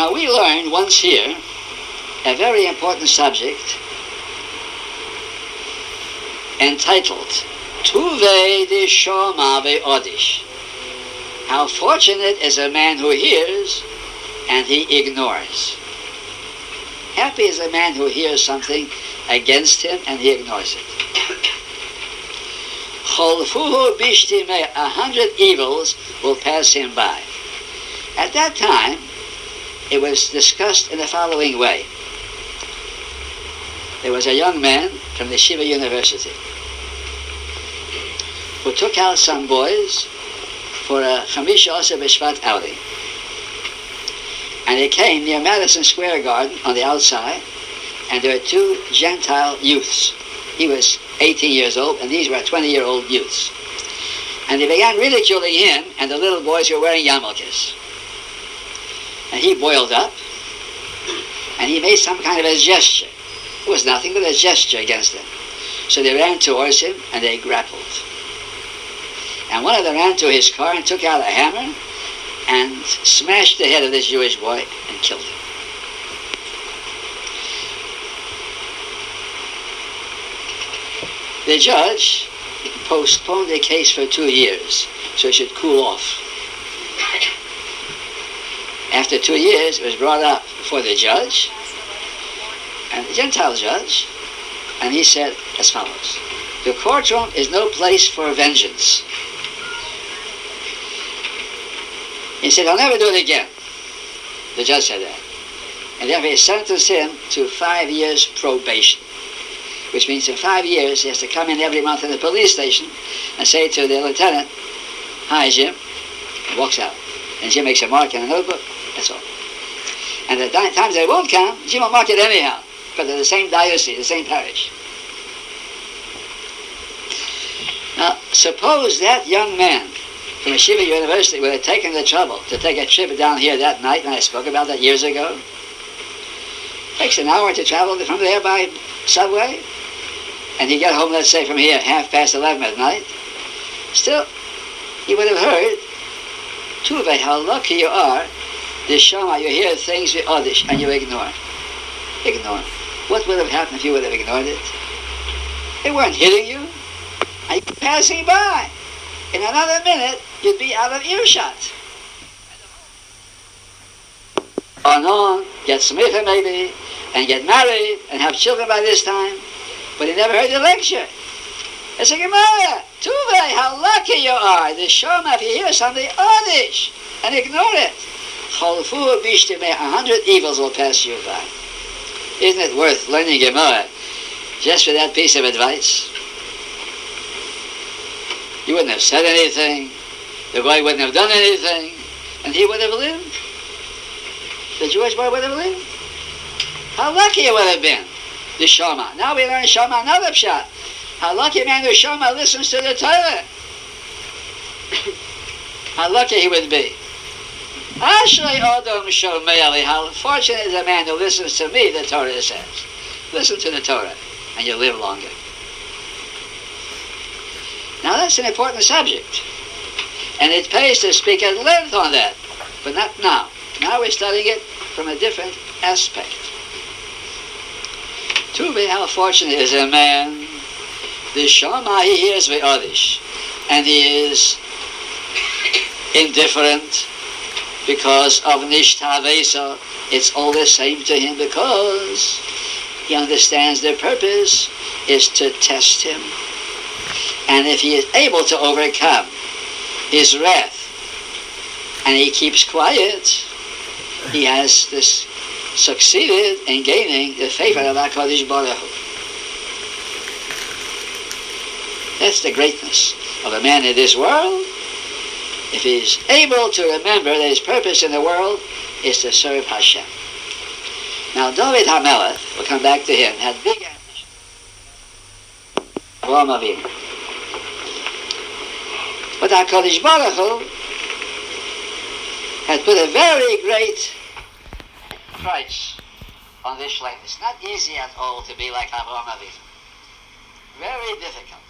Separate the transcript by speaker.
Speaker 1: Now we learned once here a very important subject entitled Tuve de Shoma ve'odish. How fortunate is a man who hears and he ignores. Happy is a man who hears something against him and he ignores it. Cholfuhu bishtimei, 100 evils will pass him by. At that time, it was discussed in the following way. There was a young man from the Shiva University who took out some boys for a Chamisha Asa B'Shvat outing. And they came near Madison Square Garden on the outside, and there were two Gentile youths. He was 18 years old, and these were 20-year-old youths. And they began ridiculing him and the little boys who were wearing yarmulkes. And he boiled up, and he made some kind of a gesture. It was nothing but a gesture against them. So they ran towards him, and they grappled. And one of them ran to his car and took out a hammer and smashed the head of this Jewish boy and killed him. The judge postponed the case for 2 years so it should cool off. After 2 years, it was brought up before the judge, and the Gentile judge, and he said as follows: the courtroom is no place for vengeance. He said, I'll never do it again. The judge said that. And therefore he sentenced him to 5 years probation, which means in 5 years he has to come in every month in the police station and say to the lieutenant, "Hi, Jim," and walks out. And Jim makes a mark in a notebook, that's all. And the times they won't come, Jim will mark it anyhow, because they're the same diocese, the same parish. Now, suppose that young man from Yeshiva University would have taken the trouble to take a trip down here that night, and I spoke about that years ago. It takes an hour to travel from there by subway, and he get home, let's say, from here 11:30 at night. Still, he would have heard, Tuve, how lucky you are, the Shema, you hear things with Odish, and you ignore. Ignore. What would have happened if you would have ignored it? They weren't hitting you, and you were passing by. In another minute, you'd be out of earshot. On, get smitha maybe, and get married, and have children by this time, but he never heard the lecture. It's a gemora. Tuve, how lucky you are. The shoma, if you hear something, odish, and ignore it. Cholfu bishtimei, 100 evils will pass you by. Isn't it worth learning gemora just for that piece of advice? You wouldn't have said anything, the boy wouldn't have done anything, and he would have lived. The Jewish boy would have lived. How lucky it would have been, the Shoma. Now we learn Shoma, another pshat. How lucky a man who Shoma listens to the Torah. How lucky he would be. Ashrei Adam Shomei, how fortunate is a man who listens to me, the Torah says. Listen to the Torah, and you'll live longer. Now that's an important subject, and it pays to speak at length on that, but not now. Now we're studying it from a different aspect. To be how fortunate is a man, the Shama he hears ve'odish, and he is indifferent because of nishtavesa. It's all the same to him because he understands their purpose is to test him. And if he is able to overcome his wrath and he keeps quiet, he has succeeded in gaining the favor of HaKadosh Baruch Hu. That's the greatness of a man in this world. If he's able to remember that his purpose in the world is to serve Hashem. Now David HaMelech, we'll come back to him, had big ambition. But HaKadosh Baruch Hu had put a very great price on this life. It's not easy at all to be like Avraham Avinu. Very difficult.